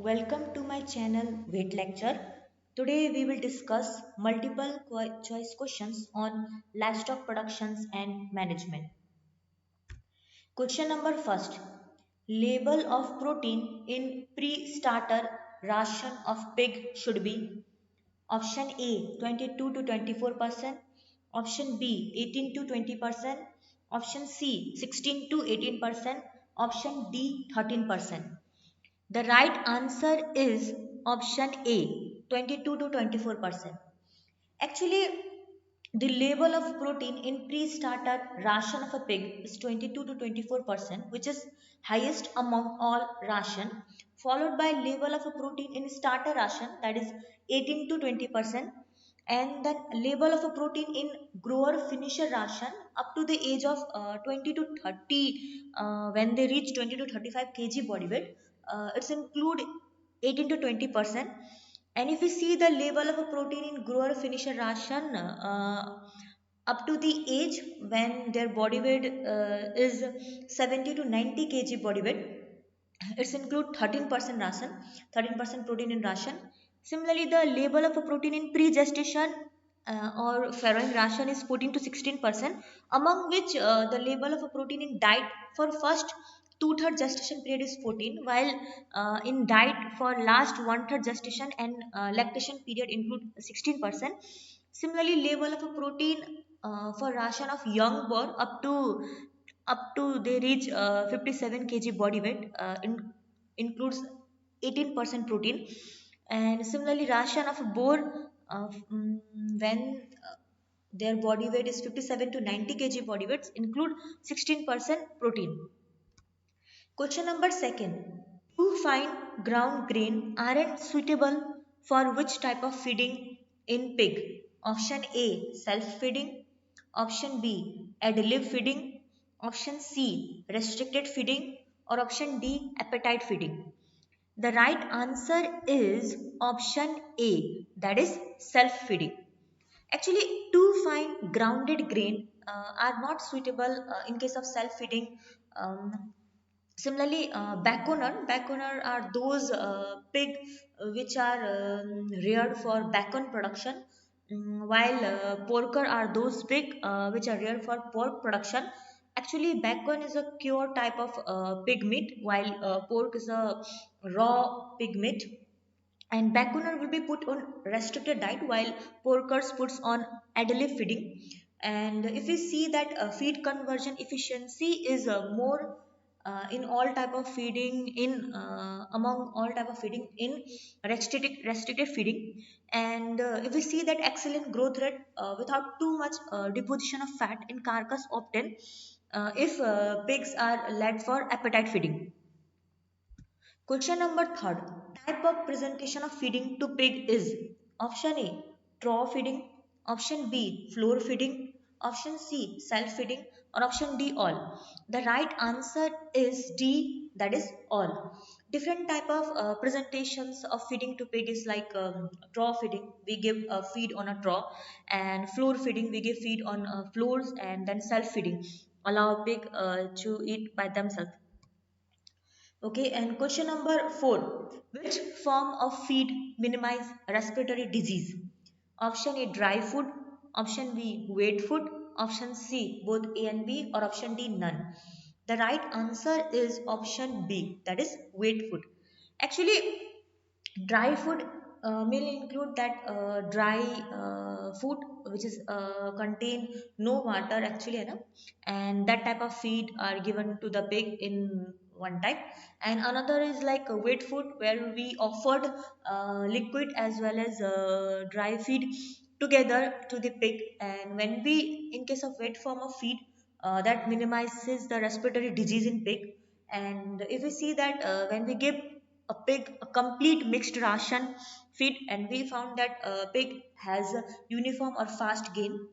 Welcome to my channel Weight Lecture. Today we will discuss multiple choice questions on livestock productions and management. Question number first. Label of protein in pre-starter ration of pig should be option A 22 to 24%, option B 18 to 20%, option C 16 to 18%, option D 13%. The right answer is option A 22 to 24%. Actually, the level of protein in pre-starter ration of a pig is 22 to 24%, which is highest among all ration, followed by level of a protein in starter ration, that is 18 to 20%, and then level of a protein in grower finisher ration up to the age of 20 to 30, when they reach 20 to 35 kg body weight, it's include 18 to 20%. And if we see the level of a protein in grower finisher ration up to the age when their body weight is 70 to 90 kg body weight, it's include 13% ration, 13% protein in ration. Similarly, the level of a protein in pre-gestation or farrowing ration is 14 to 16%, among which the level of a protein in diet for first two-third gestation period is 14, while in diet for last one-third gestation and lactation period include 16%. Similarly, level of a protein for ration of young boar up to they reach 57 kg body weight includes 18% protein. And similarly, ration of a boar when their body weight is 57 to 90 kg body weights include 16% protein. Question number second. Two fine ground grain aren't suitable for which type of feeding in pig? Option A self-feeding, option B ad lib feeding, option C restricted feeding, or option D appetite feeding. The right answer is option A, that is self-feeding. Actually, too fine grounded grain are not suitable in case of self-feeding. Similarly, backoner are those pig which are reared for bacon production, while porker are those pig which are reared for pork production. Actually, bacon is a cured type of pig meat, while pork is a raw pig meat. And backoner will be put on restricted diet, while porkers puts on ad lib feeding. And if we see that feed conversion efficiency is more in all type of feeding in among all type of feeding in restricted feeding. And if we see that excellent growth rate without too much deposition of fat in carcass obtained if pigs are led for appetite feeding. Question number third. Type of presentation of feeding to pig is option A trough feeding, option B floor feeding, option C self feeding, or option D all. The right answer is D, that is all. Different type of presentations of feeding to pig is like trough feeding, we give a feed on a trough, and floor feeding, we give feed on floors, and then self feeding, allow pig to eat by themselves. Okay, and question number four. Which form of feed minimize respiratory disease? Option A dry food, option B wet food, option C both A and B, or option D none. The right answer is option B, that is wet food. Actually, dry food may include that dry food which is contain no water actually, and that type of feed are given to the pig in one type. And another is like a wet food where we offered liquid as well as dry feed together to the pig. And when we in case of wet form of feed, that minimizes the respiratory disease in pig. And if we see that when we give a pig a complete mixed ration feed, and we found that a pig has a uniform or fast gain.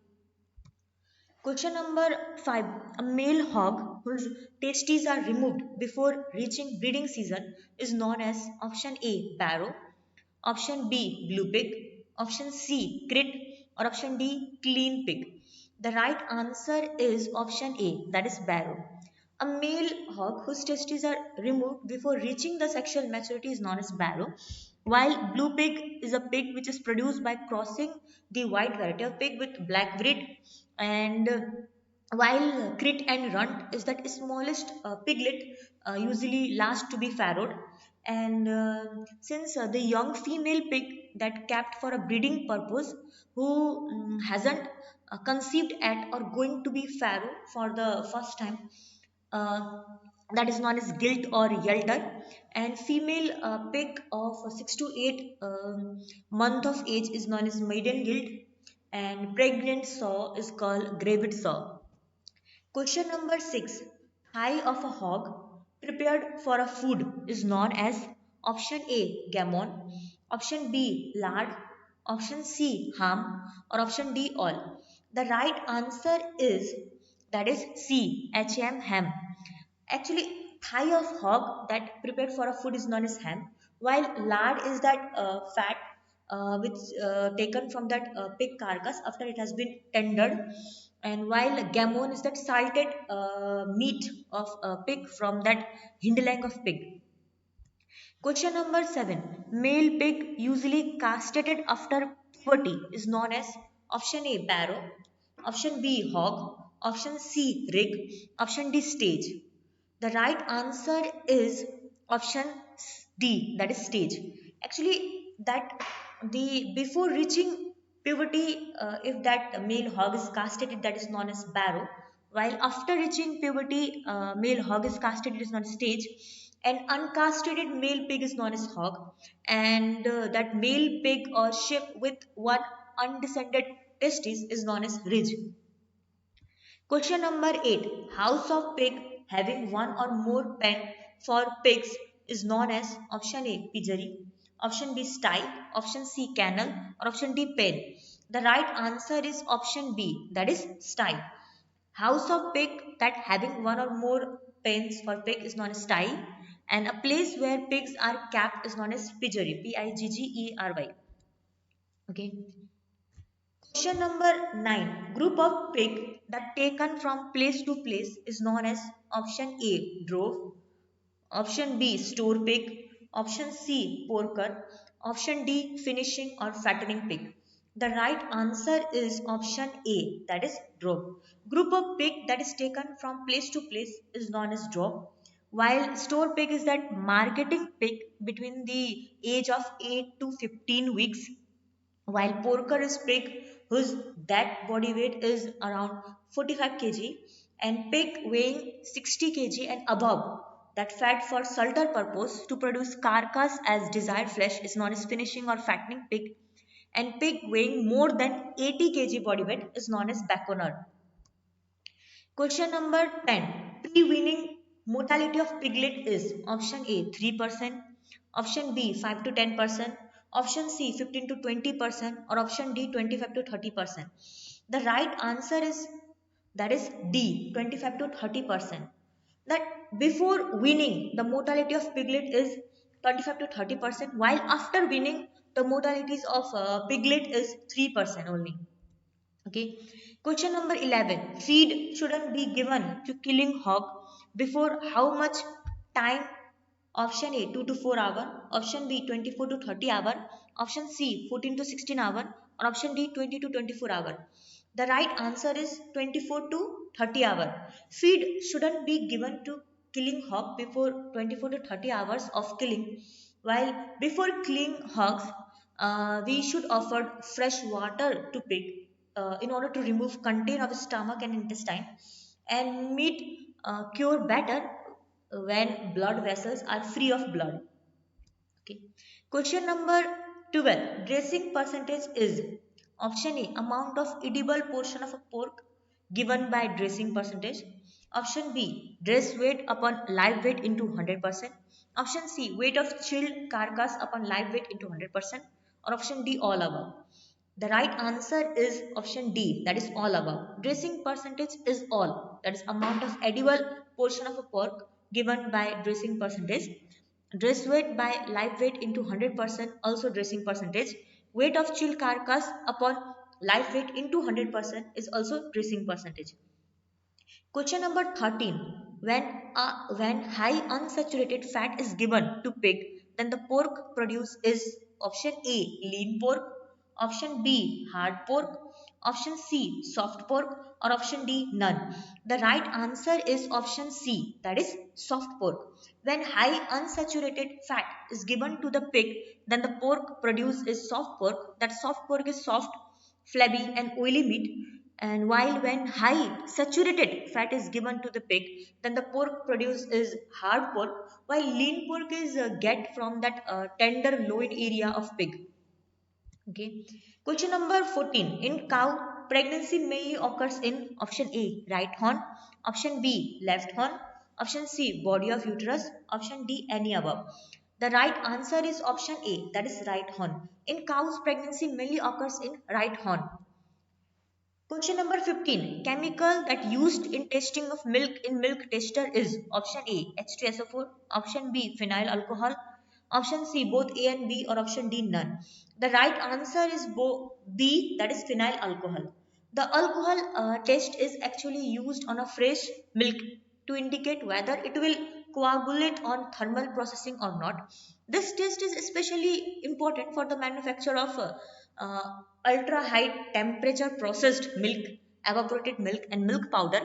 Question number 5. A male hog whose testes are removed before reaching breeding season is known as option A barrow, option B blue pig, option C crit, or option D clean pig. The right answer is option A, that is barrow. A male hog whose testes are removed before reaching the sexual maturity is known as barrow, while blue pig is a pig which is produced by crossing the white variety of pig with black breed, and while crit and runt is that smallest piglet, usually last to be farrowed, and since the young female pig that kept for a breeding purpose who hasn't conceived at or going to be farrow for the first time, uh, that is known as gilt or yelter, and female pig of 6 to 8 month of age is known as maiden gilt, and pregnant sow is called gravid sow. Question number 6. Thigh of a hog prepared for a food is known as option A gammon, option B lard, option C ham, or option D all. The right answer is, that is C ham. Actually, thigh of hog that prepared for a food is known as ham, while lard is that fat which taken from that pig carcass after it has been tendered, and while gammon is that salted meat of a pig from that hind leg of pig. Question number 7. Male pig usually castrated after puberty is known as option A barrow, option B hog, option C rig, option D stage. The right answer is option D, that is stage. Actually, that the before reaching puberty, if that male hog is castrated, that is known as barrow, while after reaching puberty, male hog is castrated, is known as stage, and uncastrated male pig is known as hog, and that male pig or sheep with one undescended testis is known as ridge. Question number 8. House of pig having one or more pen for pigs is known as option A piggery, option B sty, option C kennel, or option D pen. The right answer is option B, that is sty. House of pig that having one or more pens for pig is known as sty, and a place where pigs are kept is known as piggery, Piggery. Okay. Question number 9. Group of pig that taken from place to place is known as option A drove, option B store pig, option C porker, option D finishing or fattening pig. The right answer is option A, that is drove. Group of pig that is taken from place to place is known as drove, while store pig is that marketing pig between the age of 8 to 15 weeks, while porker is pig whose that body weight is around 45 kg, and pig weighing 60 kg and above that fed for salter purpose to produce carcass as desired flesh is known as finishing or fattening pig, and pig weighing more than 80 kg body weight is known as backoner. Question number 10. Pre-weaning mortality of piglet is option A 3%, option B 5 to 10%, option C 15 to 20%, or option D 25 to 30%. The right answer is, that is D 25 to 30%. That before weaning the mortality of piglet is 25 to 30%, while after weaning the mortalities of piglet is 3% only. Okay. Question number 11. Feed shouldn't be given to killing hog before how much time? Option A 2 to 4 hour, option B 24 to 30 hour, option C 14 to 16 hour, or option D 20 to 24 hour. The right answer is 24 to 30 hour. Feed shouldn't be given to killing hog before 24 to 30 hours of killing. While before killing hogs, we should offer fresh water to pig in order to remove content of stomach and intestine, and meat cure better when blood vessels are free of blood. Okay. Question number 12. Dressing percentage is option A amount of edible portion of a pork given by dressing percentage. Option B dress weight upon live weight into 100%. Option C weight of chilled carcass upon live weight into 100%. Or option D all above. The right answer is option D, that is all above. Dressing percentage is all, that is amount of edible portion of a pork given by dressing percentage. Dress weight by live weight into 100% also dressing percentage. Weight of chilled carcass upon live weight into 100% is also dressing percentage. Question number 13. When high unsaturated fat is given to pig, then the pork produced is option A lean pork, option B hard pork, option C soft pork, or option D none. The right answer is option C, that is soft pork. When high unsaturated fat is given to the pig, then the pork produced is soft pork. That soft pork is soft, flabby and oily meat. And while when high saturated fat is given to the pig, then the pork produced is hard pork, while lean pork is get from that tender loin area of pig. Okay. Question number 14. In cow, pregnancy mainly occurs in option A, right horn, option B, left horn, option C, body of uterus, option D, any above. The right answer is option A, that is right horn. In cows, pregnancy mainly occurs in right horn. Question number 15. Chemical that used in testing of milk in milk tester is option A H2SO4, option B phenyl alcohol, option C both A and B, or option D none. The right answer is B, that is phenyl alcohol. The alcohol test is actually used on a fresh milk to indicate whether it will coagulate on thermal processing or not. This test is especially important for the manufacture of uh, ultra high temperature processed milk, evaporated milk, and milk powder.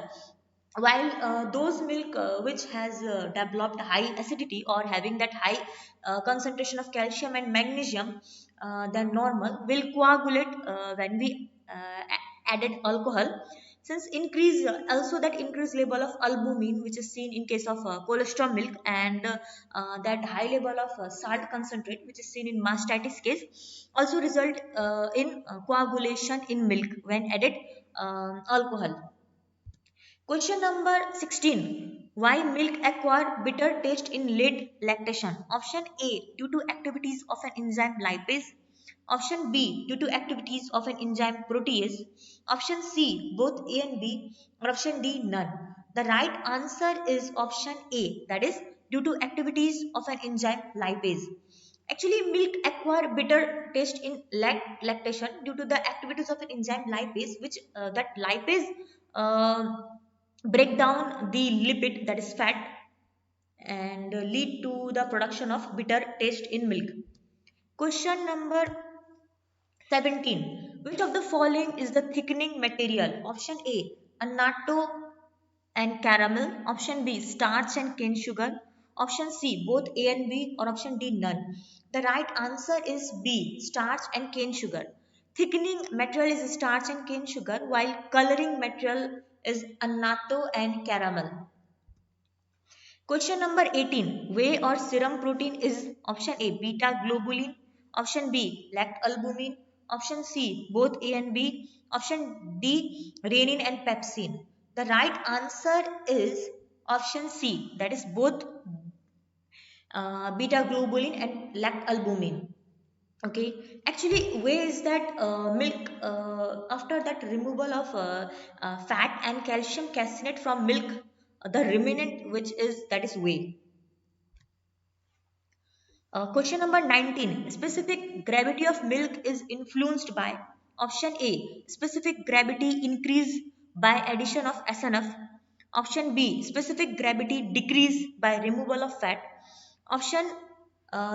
While those milk which has developed high acidity or having that high concentration of calcium and magnesium than normal will coagulate when we added alcohol. Since increase also that increased level of albumin which is seen in case of cholesterol milk, and that high level of salt concentrate which is seen in mastitis case also result in coagulation in milk when added alcohol. Question number 16. Why milk acquire bitter taste in late lactation? Option A, due to activities of an enzyme lipase. Option B, due to activities of an enzyme protease. Option C, both A and B. Or option D, none. The right answer is option A, that is due to activities of an enzyme lipase. Actually, milk acquire bitter taste in lactation due to the activities of an enzyme lipase, which that lipase uh, break down the lipid, that is fat, and lead to the production of bitter taste in milk. Question number 17. Which of the following is the thickening material? Option A, annatto and caramel. Option B, starch and cane sugar. Option C, both A and B, or option D, none. The right answer is B, starch and cane sugar. Thickening material is starch and cane sugar, while coloring material is annatto and caramel. Question number 18. Whey or serum protein is option A beta globulin, option B lactalbumin, option C both A and B, option D renin and pepsin. The right answer is option C, that is both beta globulin and lactalbumin. Okay, actually whey is that milk after that removal of fat and calcium caseinate from milk, the remnant which is that is whey. Question number 19. Specific gravity of milk is influenced by option A. Specific gravity increase by addition of SNF. Option B. Specific gravity decrease by removal of fat. Option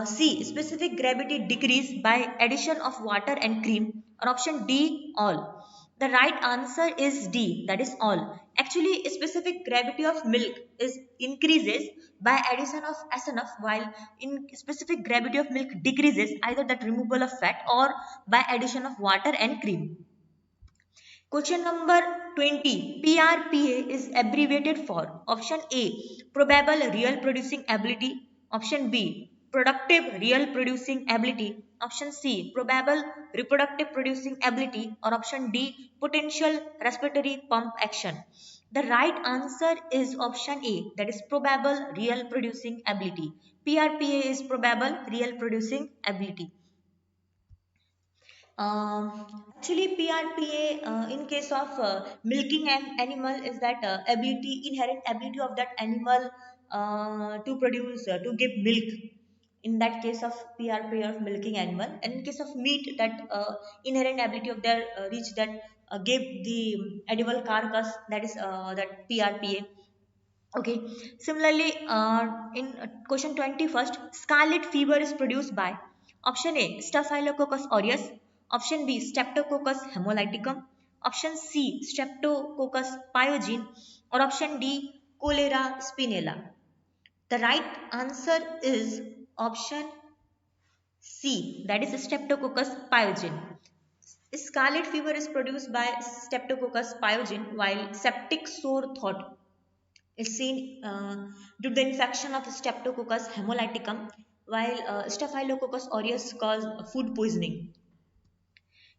C. Specific gravity decrease by addition of water and cream. Or option D. All. The right answer is D, that is all. Actually, specific gravity of milk is increases by addition of SNF, while in specific gravity of milk decreases either that removal of fat or by addition of water and cream. Question number 20. PRPA is abbreviated for option A. Probable real producing ability. Option B. Productive real producing ability. Option C. Probable reproductive producing ability. Or option D. Potential respiratory pump action. The right answer is option A, that is probable real producing ability. PRPA is probable real producing ability. Actually, PRPA in case of milking an animal is that inherent ability of that animal to produce, to give milk. In that case of PRPA of milking animal, and in case of meat, that inherent ability of their reach that give the edible carcass, that is that PRPA. Okay. Similarly, in question 21st, scarlet fever is produced by option A, Staphylococcus aureus, option B, Streptococcus hemolyticum, option C, Streptococcus pyogenes, or option D, Cholera spinella. The right answer is option C, that is Streptococcus pyogenes. Scarlet fever is produced by Streptococcus pyogenes, while septic sore throat is seen due to the infection of Streptococcus hemolyticum, while Staphylococcus aureus cause food poisoning.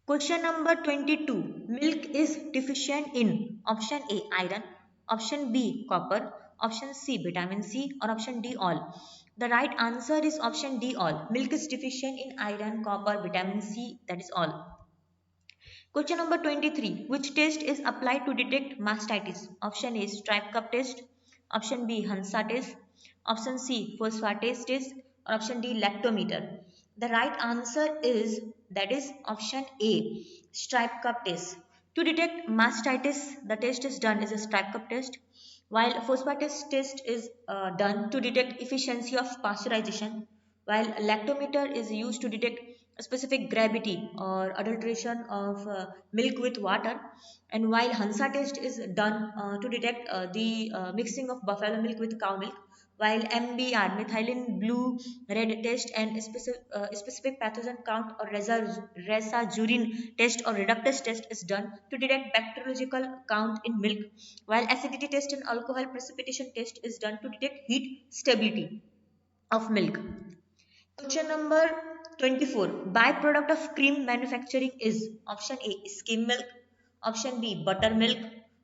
Question number 22. Milk is deficient in option A, iron, option B, copper, option C, vitamin C, or option D, all. The right answer is option D, all. Milk is deficient in iron, copper, vitamin C, that is all. Question number 23. Which test is applied to detect mastitis? Option A, stripe cup test. Option B, Hansa test. Option C, phosphatase test. Or option D, lactometer. The right answer is, that is option A, stripe cup test. To detect mastitis, the test is done is a stripe cup test, while phosphatase test is done to detect efficiency of pasteurization, while lactometer is used to detect specific gravity or adulteration of milk with water, and while Hansa test is done to detect the mixing of buffalo milk with cow milk, while MBR, methylene blue red test, and specific pathogen count or Resa-Jurin test or reductase test is done to detect bacteriological count in milk, while acidity test and alcohol precipitation test is done to detect heat stability of milk. Question number 24. Byproduct of cream manufacturing is option A, skim milk, option B, buttermilk,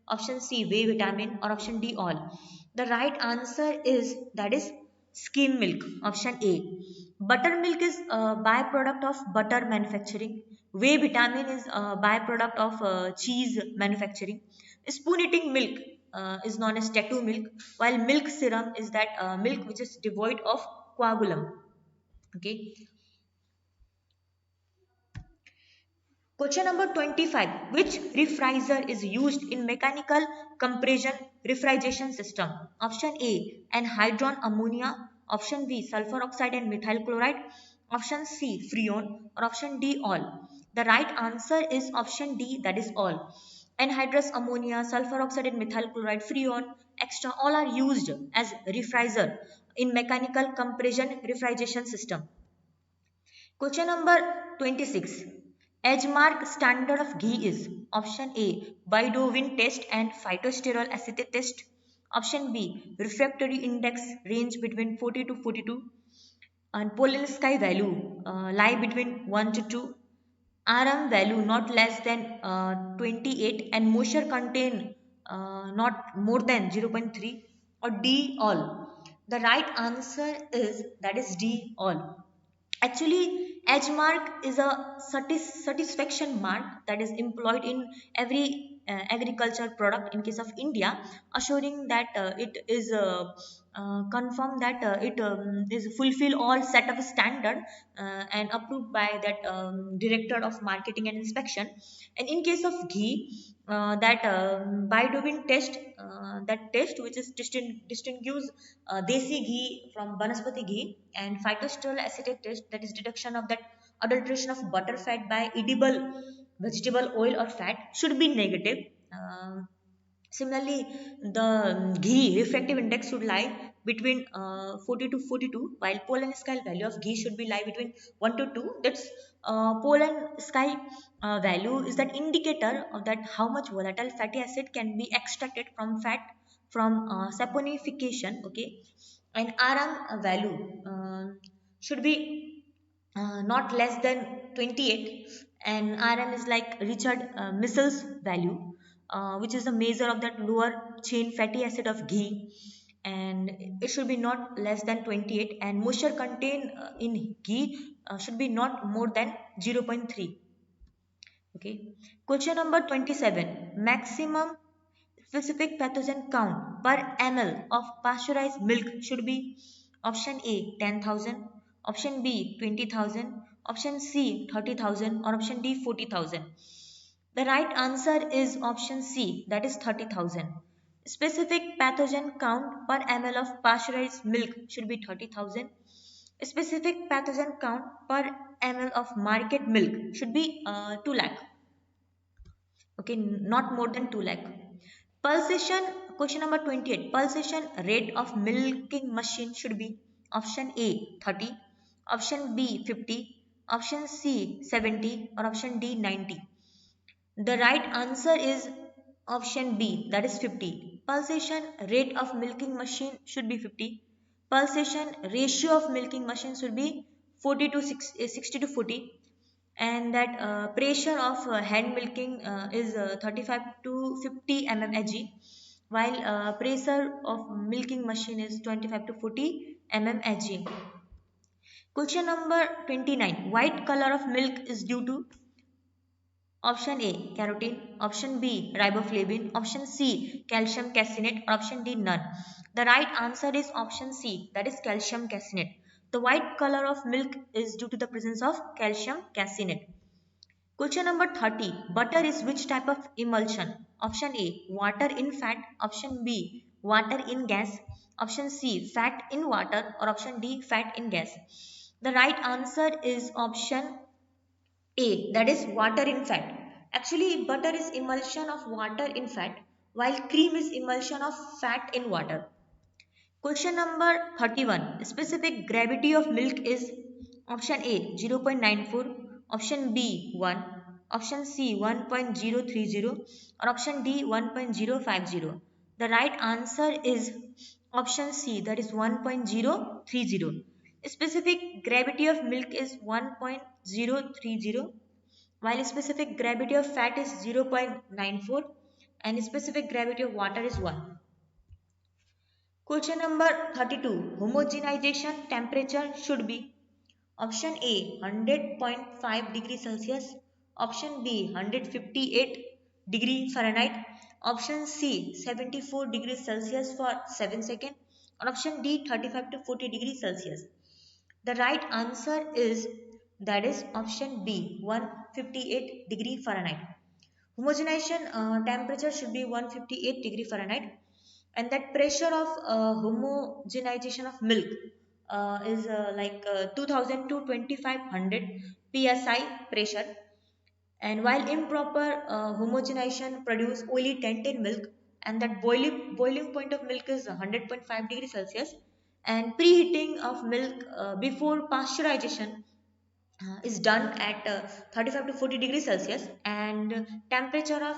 option C, whey vitamin, or option D, all. The right answer is, that is skim milk, option A. Buttermilk is a byproduct of butter manufacturing. Whey vitamin is a byproduct of cheese manufacturing. Spoon eating milk is known as tattoo milk, while milk serum is that milk which is devoid of coagulum. Okay. Question number 25. Which refrigerator is used in mechanical compression refrigeration system? Option A, anhydrous ammonia. Option B, sulfur oxide and methyl chloride. Option C, freon. Or option D, all. The right answer is option D, that is all. Anhydrous ammonia, sulfur oxide and methyl chloride, freon, extra, all are used as refrigerator in mechanical compression refrigeration system. Question number 26. Edgemark standard of ghee is option A, Bidovin test and phytosterol acetate test. Option B, refractory index range between 40 to 42, and pollen sky value lie between 1 to 2. RM value not less than 28, and moisture contain not more than 0.3, or D, all. The right answer is, that is D, all. Actually, edge mark is a satisfaction mark that is employed in every agriculture product in case of India, assuring that it is confirmed that it is fulfill all set of standard and approved by that director of marketing and inspection. And in case of ghee, that Bidovin test, that test which is distinguish desi ghee from banaspati ghee, and phytosterol acetate test, that is detection of that adulteration of butter fat by edible vegetable oil or fat, should be negative. Similarly, the ghee refractive index should lie between 40 to 42, while pollen scale value of ghee should be lie between 1 to 2. That's pollen scale value is that indicator of that how much volatile fatty acid can be extracted from fat from saponification. Okay, and RM value should be not less than 28, and RM is like Richard Missle's value, which is the measure of that lower chain fatty acid of ghee, and it should be not less than 28, and moisture contained in ghee should be not more than 0.3. Okay. Question number 27. Maximum specific pathogen count per ml of pasteurized milk should be option A, 10,000, option B, 20,000, option C, 30,000, or option D, 40,000. The right answer is option C, that is 30,000. Specific pathogen count per ml of pasteurized milk should be 30,000. Specific pathogen count per ml of market milk should be 2 lakh. Okay, not more than 2 lakh. Pulsation, question number 28. Pulsation rate of milking machine should be option A 30, option B 50, option C 70, or option D 90. The right answer is option B, that is 50. Pulsation rate of milking machine should be 50. Pulsation ratio of milking machine should be 40 to 60 to 40. And that pressure of hand milking is 35 to 50 mmHg, while pressure of milking machine is 25 to 40 mmHg. Question number 29. White color of milk is due to option A carotene, option B riboflavin, option C calcium caseinate, or option D none. The right answer is option C, that is calcium caseinate. The white color of milk is due to the presence of calcium caseinate. Question number 30. Butter is which type of emulsion? Option A water in fat, option B water in gas, option C fat in water, or option D fat in gas. The right answer is option A, that is water in fat. Actually, butter is emulsion of water in fat, while cream is emulsion of fat in water. Question number 31. Specific gravity of milk is option A 0.94, option B 1, option C 1.030, or option D 1.050. The right answer is option C, that is 1.030. Specific gravity of milk is 1.030, while specific gravity of fat is 0.94 and specific gravity of water is 1. Question number 32. Homogenization temperature should be option A 100.5 degrees Celsius, option B 158 degree Fahrenheit, option C 74 degrees Celsius for 7 seconds, or option D 35 to 40 degrees Celsius. The right answer is, that is option B 158 degree Fahrenheit. Homogenization temperature should be 158 degree Fahrenheit, and that pressure of homogenization of milk is 2000 to 2500 psi pressure, and while improper homogenization produce oily tainted milk, and that boiling point of milk is 100.5 degrees Celsius, and preheating of milk before pasteurization is done at 35 to 40 degrees Celsius, and temperature of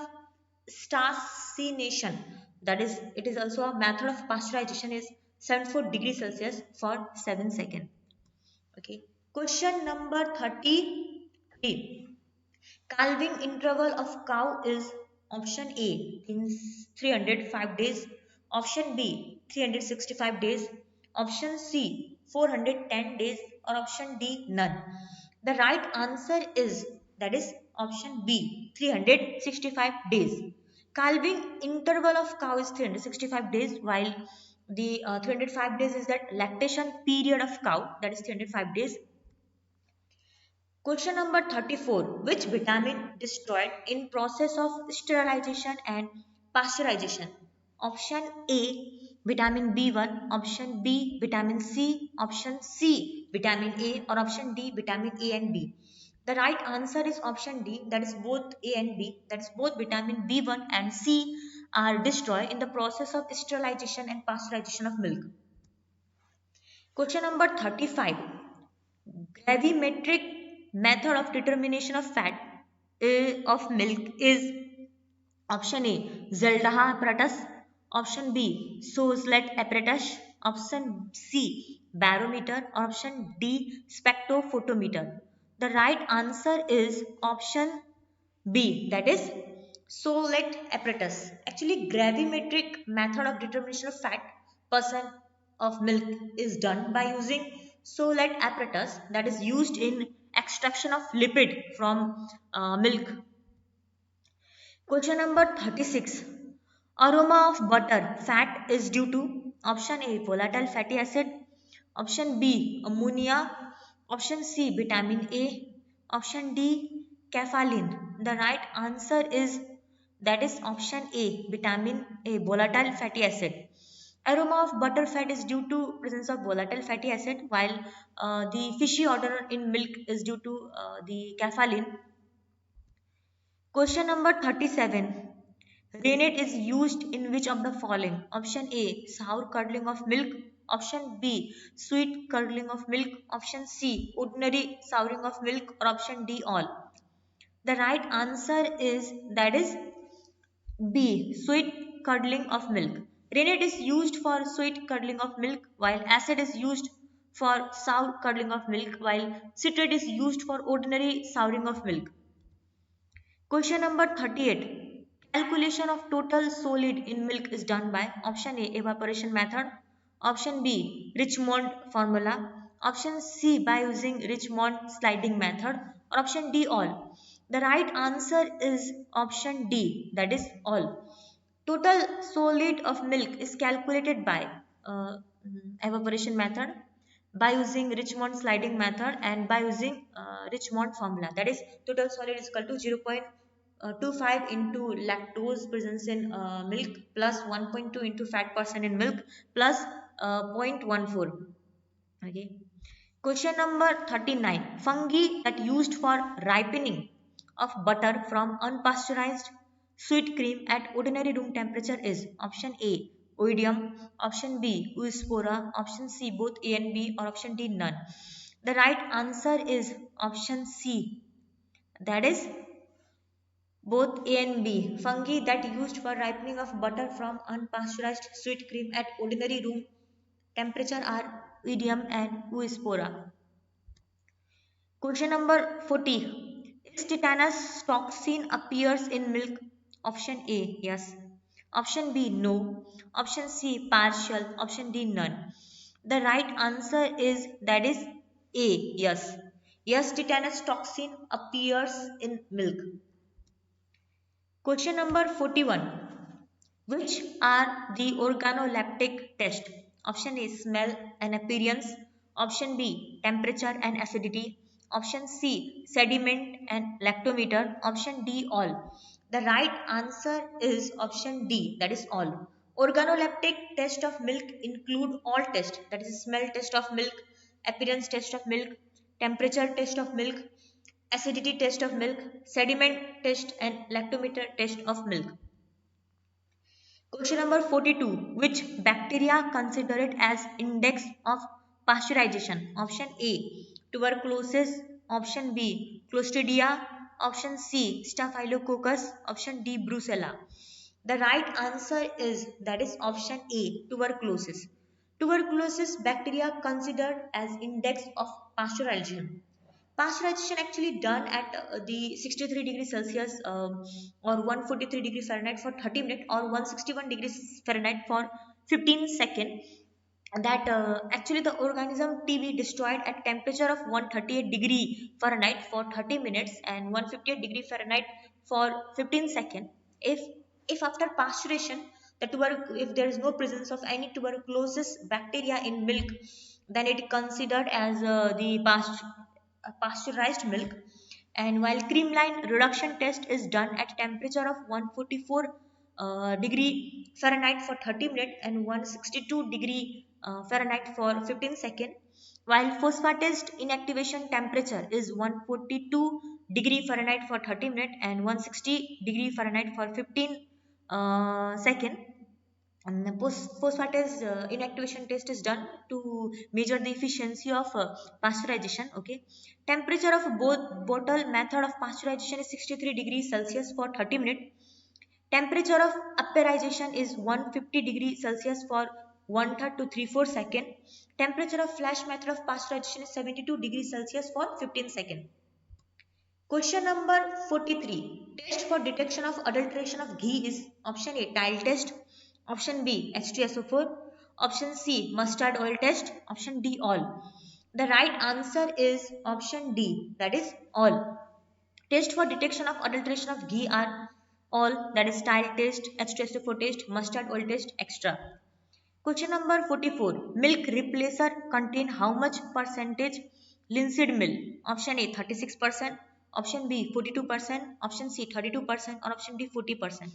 starcination, that is it is also a method of pasteurization, is 74 degrees Celsius for 7 seconds. Okay, question number 33. Calving interval of cow is option A in 305 days, option B 365 days, option C 410 days, or option D none. The right answer is, that is option B 365 days. Calving interval of cow is 365 days, while the 305 days is that lactation period of cow, that is 305 days. Question number 34. Which vitamin destroyed in process of sterilization and pasteurization? Option A vitamin B1, option B vitamin C, option C vitamin A, or option D vitamin A and B. The right answer is option D, that is both A and B, that is both vitamin B1 and C are destroyed in the process of sterilization and pasteurization of milk. Question number 35. Gravimetric method of determination of fat of milk is option A Zeldaha apparatus, option B Souslet apparatus, option C barometer, or option D spectrophotometer. The right answer is option B, that is Souslet apparatus. Actually, gravimetric method of determination of fat percent of milk is done by using Souslet apparatus, that is used in extraction of lipid from milk. Question number 36. Aroma of butter fat is due to option A volatile fatty acid, option B ammonia, option C vitamin A, option D caffeine. The right answer is, That is option A, vitamin A, volatile fatty acid. Aroma of butter fat is due to presence of volatile fatty acid, while the fishy odor in milk is due to the caffeine. Question number 37. Rennet is used in which of the following? Option A, sour curdling of milk. Option B, sweet curdling of milk. Option C, ordinary souring of milk. Or option D, all. The right answer is, that is B, sweet curdling of milk. Rennet is used for sweet curdling of milk, while acid is used for sour curdling of milk, while citrate is used for ordinary souring of milk. Question number 38. Calculation of total solid in milk is done by option A, evaporation method, option B, Richmond formula, option C, by using Richmond sliding method, or option D, all. The right answer is option D, that is all. Total solid of milk is calculated by evaporation method, by using Richmond sliding method, and by using Richmond formula. That is, total solid is equal to 0.25 into lactose presence in milk plus 1.2 into fat percent in milk plus 0.14. Okay. Question number 39. Fungi that used for ripening of butter from unpasteurized sweet cream at ordinary room temperature is option A, oidium, option B, oospora, option C, both A and B, or option D, none. The right answer is option C, that is both A and B. Fungi that used for ripening of butter from unpasteurized sweet cream at ordinary room temperature are oidium and oospora. Question number 40. Is tetanus toxin appears in milk? Option A, yes. Option B, no. Option C, partial. Option D, none. The right answer is, that is A, yes. Yes, tetanus toxin appears in milk. Question number 41. Which are the organoleptic tests? Option A, smell and appearance. Option B, temperature and acidity. Option C, sediment and lactometer. Option D, all. The right answer is option D, that is all. Organoleptic test of milk include all tests, that is smell test of milk, appearance test of milk, temperature test of milk, acidity test of milk, sediment test, and lactometer test of milk. Question number 42. Which bacteria considered as index of pasteurization? Option A, tuberculosis. Option B, Clostridia. Option C, Staphylococcus. Option D, Brucella. The right answer is, that is option A, tuberculosis. Tuberculosis bacteria considered as index of pasteurization. Pasteurization actually done at the 63 degrees Celsius or 143 degrees Fahrenheit for 30 minutes or 161 degrees Fahrenheit for 15 seconds. That actually the organism TB destroyed at temperature of 138 degree Fahrenheit for 30 minutes and 158 degree Fahrenheit for 15 seconds. If after pasteurization if there is no presence of any tuberculosis bacteria in milk, then it considered as the pasteurized milk. And while creamline reduction test is done at temperature of 144 degree Fahrenheit for 30 minutes and 162 degree Fahrenheit for 15 seconds, while phosphatase inactivation temperature is 142 degree Fahrenheit for 30 minutes and 160 degree Fahrenheit for 15 seconds. And the phosphatase inactivation test is done to measure the efficiency of pasteurization. Okay, temperature of both bottle method of pasteurization is 63 degrees Celsius for 30 minutes. Temperature of apperization is 150 degrees Celsius for 1/3 to 3/4 second. Temperature of flash method of pasteurization is 72 degrees Celsius for 15 seconds. Question number 43. Test for detection of adulteration of ghee is option A, tile test, option B, H2SO4, option C, mustard oil test, option D, all. The right answer is option D, that is all. Test for detection of adulteration of ghee are all, that is tile test, H2SO4 test, mustard oil test, extra. Question number 44. Milk replacer contain how much percentage linseed meal? Option A, 36%. Option B 42%, option C 32%, or option D 40%.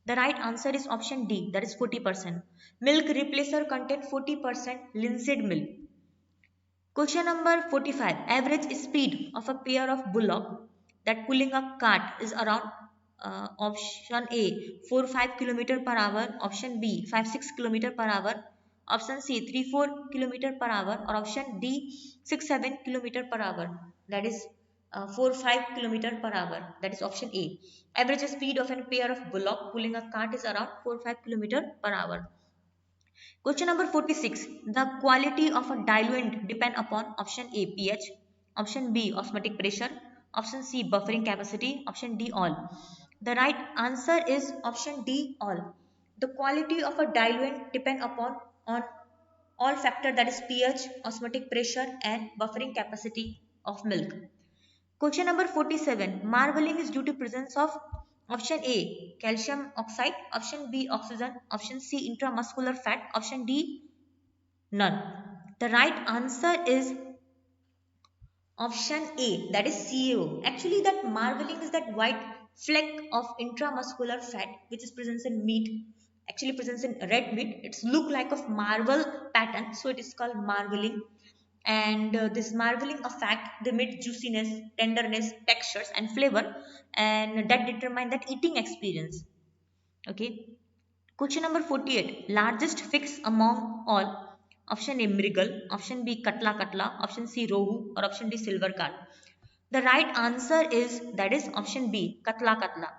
The right answer is option D, that is 40%. Milk replacer contain 40% linseed milk. Question number 45. Average speed of a pair of bullock that pulling a cart is around option A 4-5 km per hour, option B 5-6 km per hour, option C 3-4 km per hour, or option D 6-7 km per hour. That is 4-5 km per hour. That is option A. Average speed of a pair of bullock pulling a cart is around 4-5 km per hour. Question number 46. The quality of a diluent depend upon option A pH, option B osmotic pressure, option C buffering capacity, option D all. The right answer is option D all. The quality of a diluent depend upon on all factor, that is pH, osmotic pressure and buffering capacity of milk. Question number 47. Marbling is due to presence of option A calcium oxide, option B oxygen, option C intramuscular fat, option D none. The right answer is option A, that is CaO. Actually, that marbling is that white fleck of intramuscular fat which is present in meat. Actually, presents in red meat. It's look like a marble pattern, so it is called marbling. And this marbling effect, they made juiciness, tenderness, textures, and flavor, and that determine that eating experience. Okay. Question number 48. Largest fish among all. Option A mrigal, option B katla katla, option C rohu, or option D silver carp. The right answer is, that is option B katla katla.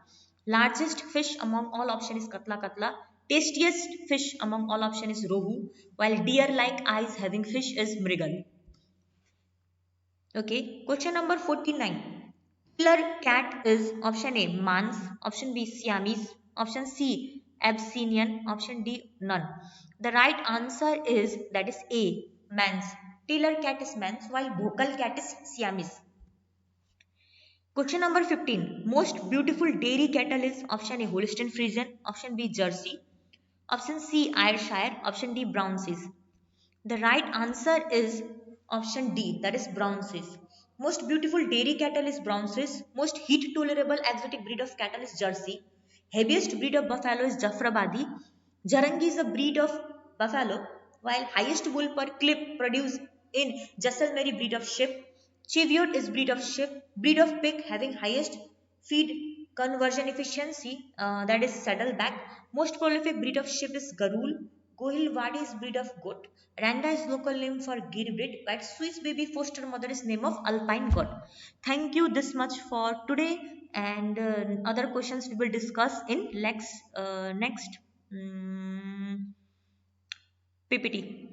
Largest fish among all option is katla katla. Tastiest fish among all option is rohu, while deer like eyes having fish is mrigal. Okay. Question number 49. Killer cat is option A Mans, option B Siamese, option C Abyssinian, option D none. The right answer is, that is A Mans. Tailor cat is Mans while Bhokal cat is Siamese. Question number 15. Most beautiful dairy cattle is option A Holstein Friesian, option B Jersey, option C Ayrshire, option D Brown Swiss. The right answer is option D, that is brown Swiss. Most beautiful dairy cattle is brown Swiss. Most heat tolerable exotic breed of cattle is Jersey. Heaviest breed of buffalo is Jafrabadi. Jarangi is a breed of buffalo, while highest wool per clip produced in Jaisalmeri breed of sheep. Cheviot is breed of sheep. Breed of pig having highest feed conversion efficiency, that is saddleback. Most prolific breed of sheep is Garul. Gohilwadi is breed of goat. Randa is local name for Gir breed, while Swiss baby foster mother is name of Alpine goat. Thank you this much for today, and other questions we will discuss in next PPT.